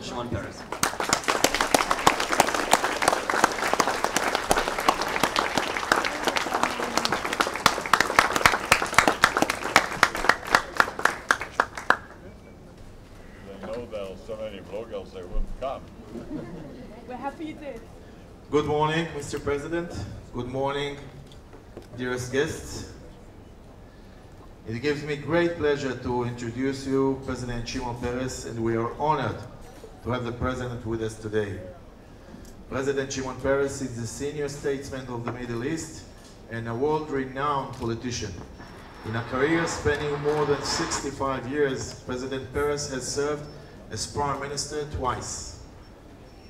President Shimon Peres. So many bloggers, they wouldn't come. We're happy you did. Good morning, Mr. President. Good morning, dearest guests. It gives me great pleasure to introduce you, President Shimon Peres, and we are honored to have the President with us today. President Shimon Peres is a senior statesman of the Middle East and a world-renowned politician. In a career spanning more than 65 years, President Peres has served as Prime Minister twice.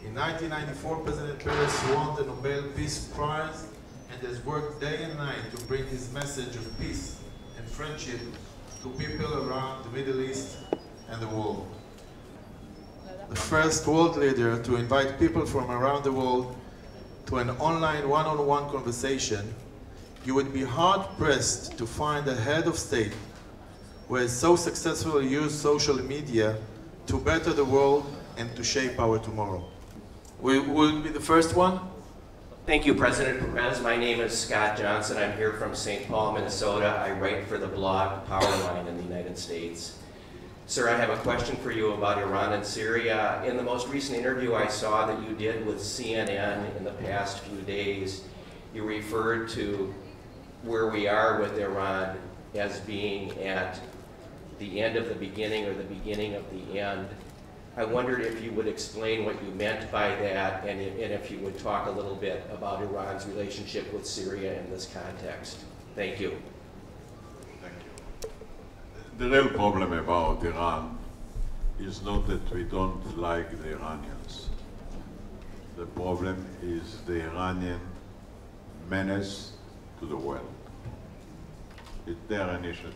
In 1994, President Peres won the Nobel Peace Prize and has worked day and night to bring his message of peace and friendship to people around the Middle East and the world. The first world leader to invite people from around the world to an online one-on-one conversation, you would be hard-pressed to find a head of state who has so successfully used social media to better the world and to shape our tomorrow. Will be the first one? Thank you, President Peres. My name is Scott Johnson. I'm here from St. Paul, Minnesota. I write for the blog Powerline in the United States. Sir, I have a question for you about Iran and Syria. In the most recent interview I saw that you did with CNN in the past few days, you referred to where we are with Iran as being at the end of the beginning or the beginning of the end. I wondered if you would explain what you meant by that and if you would talk a little bit about Iran's relationship with Syria in this context. Thank you. Thank you. The real problem about Iran is not that we don't like the Iranians. The problem is the Iranian menace to the world. It's their initiative.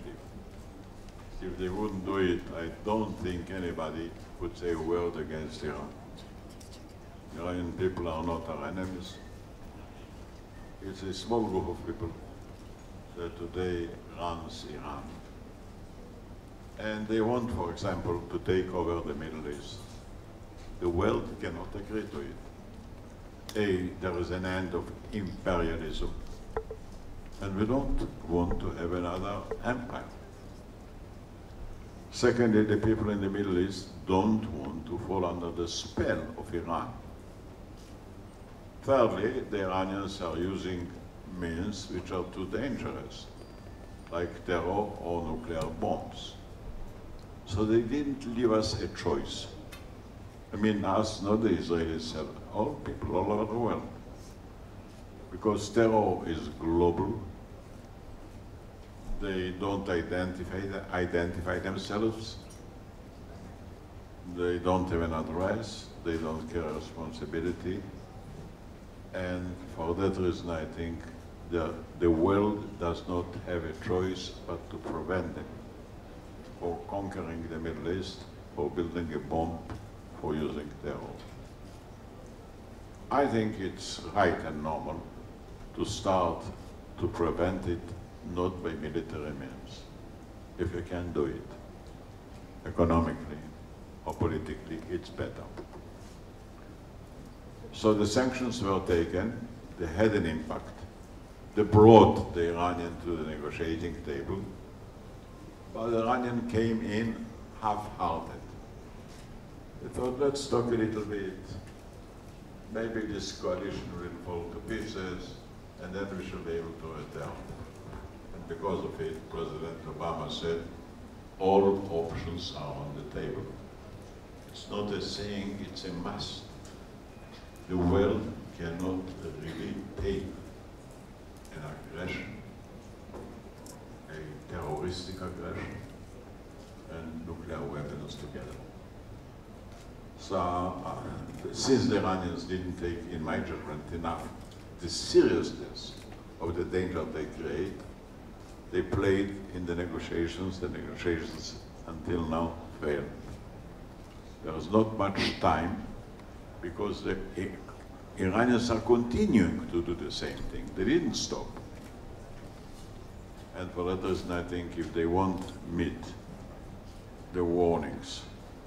If they wouldn't do it, I don't think anybody would say a word against Iran. Iranian people are not our enemies. It's a small group of people that today runs Iran. And they want, for example, to take over the Middle East. The world cannot agree to it. There is an end of imperialism. And we don't want to have another empire. Secondly, the people in the Middle East don't want to fall under the spell of Iran. Thirdly, the Iranians are using means which are too dangerous, like terror or nuclear bombs. So they didn't leave us a choice. I mean, us, not the Israelis, all people all over the world. Because terror is global. They don't identify themselves. They don't have an address. They don't carry responsibility. And for that reason, I think the world does not have a choice but to prevent them for conquering the Middle East, for building a bomb, for using terror. I think it's right and normal to start to prevent it, not by military means, if you can do it economically or politically, it's better. So the sanctions were taken, they had an impact. They brought the Iranian to the negotiating table, but the Iranian came in half-hearted. They thought, let's talk a little bit. Maybe this coalition will fall to pieces, and then we should be able to return. And because of it, President Obama said, all options are on the table. It's not a saying, it's a must. The world cannot really take an aggression, a terroristic aggression, and nuclear weapons together. So, since the Iranians didn't take, in my judgment, enough the seriousness of the danger they create, they played in the negotiations until now failed. There is not much time because the Iranians are continuing to do the same thing. They didn't stop. And for that reason, I think if they won't meet the warnings,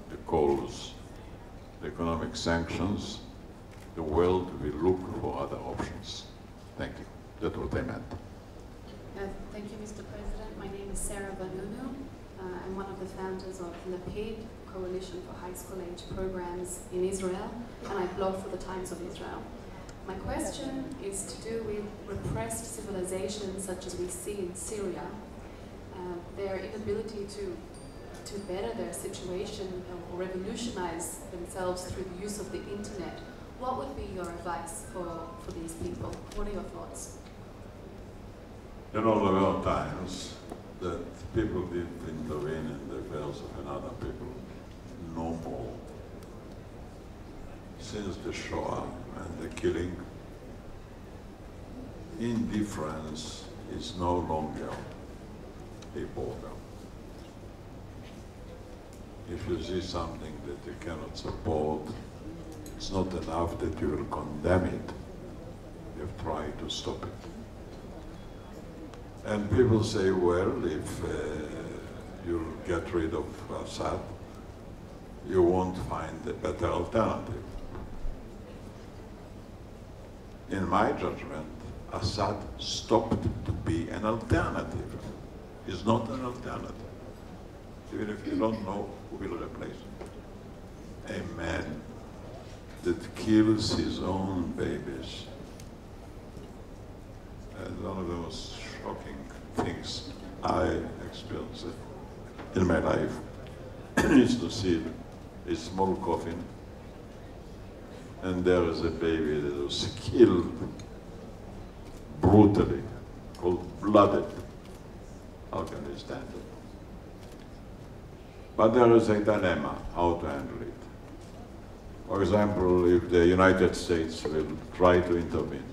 the calls, the economic sanctions, the world will look for other options. Thank you. That's what I meant. Thank you, Mr. President. My name is Sarah Vanunu. I'm one of the founders of LAPID, Coalition for High School Age Programs in Israel, and I blog for the Times of Israel. My question is to do with repressed civilizations such as we see in Syria, their inability to better their situation or revolutionize themselves through the use of the internet. What would be your advice for these people? What are your thoughts? You know, there were times that people didn't intervene in the affairs of another people. No more. Since the Shoah and the killing, indifference is no longer a border. If you see something that you cannot support, it's not enough that you will condemn it. You have tried to stop it. And people say, well, if you get rid of Assad, you won't find a better alternative. In my judgment, Assad stopped to be an alternative. He's not an alternative. Even if you don't know who will replace him. A man that kills his own babies. And one of the most shocking things I experienced in my life is to see a small coffin, and there is a baby that was killed brutally, cold-blooded. How can we stand it? But there is a dilemma how to handle it. For example, if the United States will try to intervene,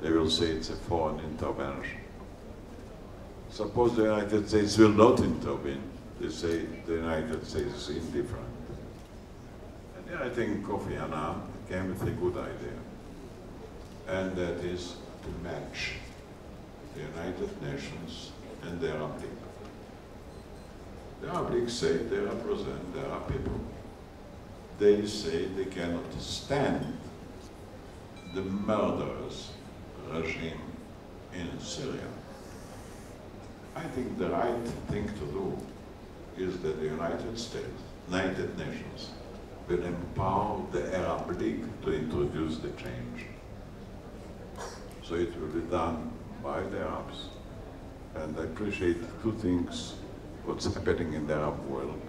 they will say it's a foreign intervention. Suppose the United States will not intervene, they say the United States is indifferent. And then I think Kofi Annan came with a good idea, and that is to match the United Nations and the Arab League. The Arab League say they represent the Arab people. They say they cannot stand the murderous regime in Syria. I think the right thing to do is that the United States, United Nations, will empower the Arab League to introduce the change. So it will be done by the Arabs. And I appreciate two things, what's happening in the Arab world.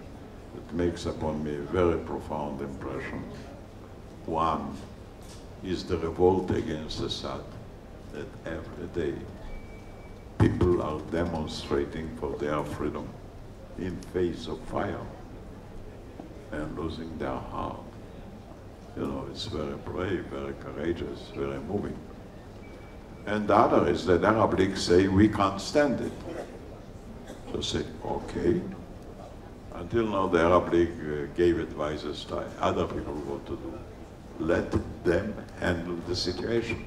It makes upon me a very profound impression. One is the revolt against Assad, that every day people are demonstrating for their freedom in face of fire and losing their heart. You know, it's very brave, very courageous, very moving. And the other is that the Arab League say, we can't stand it. So say, okay. Until now, the Arab League gave advices to other people what to do. Let them handle the situation.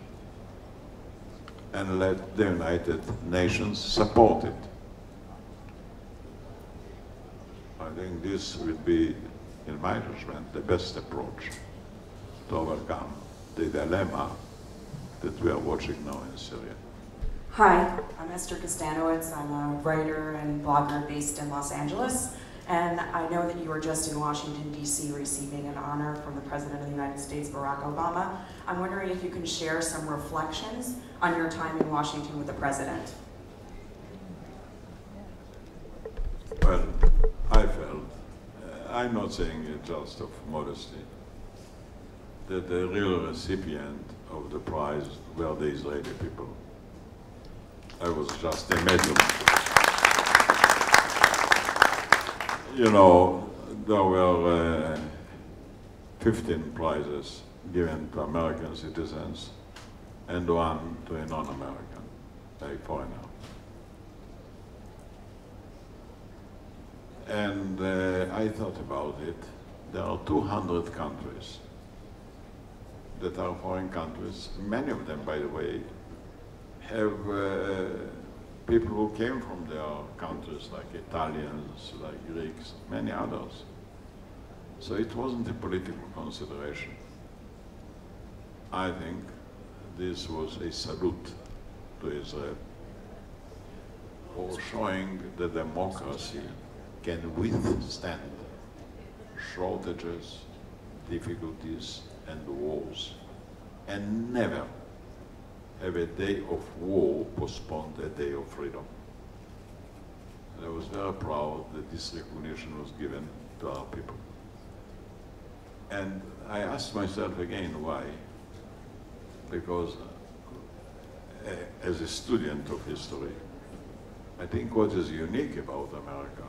And let the United Nations support it. I think this would be, in my judgment, the best approach to overcome the dilemma that we are watching now in Syria. Hi, I'm Esther Kostanowitz. I'm a writer and blogger based in Los Angeles. And I know that you were just in Washington, D.C. receiving an honor from the President of the United States, Barack Obama. I'm wondering if you can share some reflections on your time in Washington with the President. Well, I felt, I'm not saying it just of modesty, that the real recipient of the prize were the Israeli people. I was just a medium. You know, there were 15 prizes given to American citizens and one to a non-American, a foreigner. And I thought about it. There are 200 countries that are foreign countries. Many of them, by the way, have people who came from their countries, like Italians, like Greeks, many others. So it wasn't a political consideration. I think this was a salute to Israel for showing that democracy can withstand shortages, difficulties, and wars, and never have a day of war postponed a day of freedom. And I was very proud that this recognition was given to our people. And I asked myself again, why? Because as a student of history, I think what is unique about America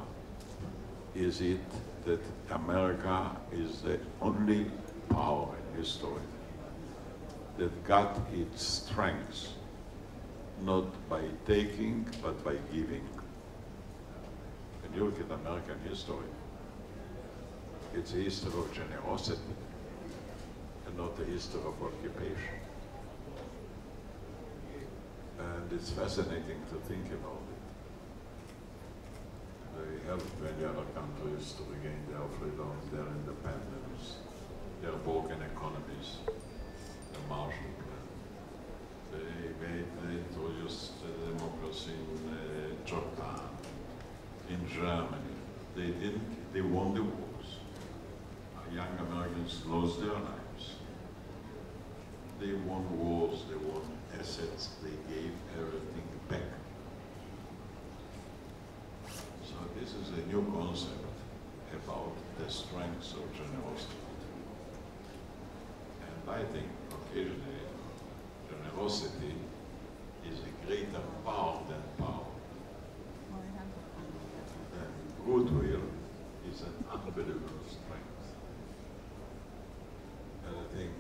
is it that America is the only power in history that got its strength not by taking, but by giving. When you look at American history, it's a history of generosity and not a history of occupation. And it's fascinating to think about it. They help many other countries to regain their freedom, their independence, their broken economies, the Marshall Plan. They introduced democracy in Japan, in Germany. They won the wars. Young Americans lost their lives. They won wars, they won assets, they gave everything back. So this is a new concept about the strengths of generosity. And I think occasionally generosity is a greater power than power. And goodwill is an unbelievable strength. And I think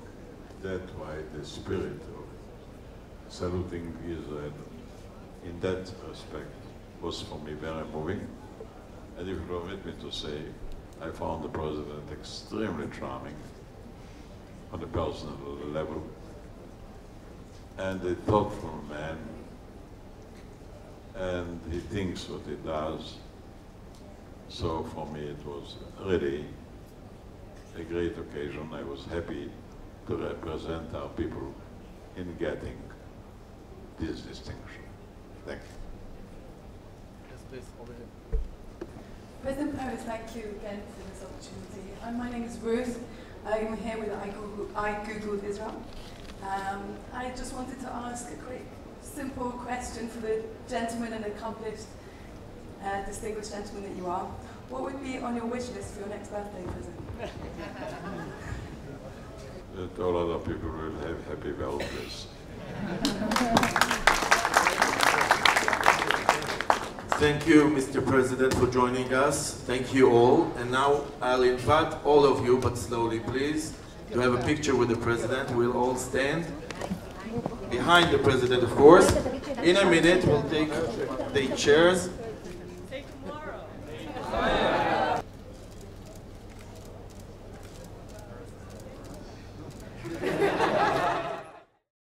that's why the spirit of saluting Israel in that respect was for me very moving. And if you permit me to say, I found the president extremely charming on a personal level and a thoughtful man, and he thinks what he does. So for me it was really a great occasion. I was happy to represent our people in getting this distinction. Thank you. Yes, please, over here. President Peres, thank you again for this opportunity. My name is Ruth. I'm here with I Googled Israel. I just wanted to ask a quick, simple question for the gentleman and accomplished, distinguished gentleman that you are. What would be on your wish list for your next birthday, President? That all other people will have happy birthdays. Thank you, Mr. President, for joining us. Thank you all. And now I'll invite all of you, but slowly please, to have a picture with the President. We'll all stand behind the President, of course. In a minute, we'll take the chairs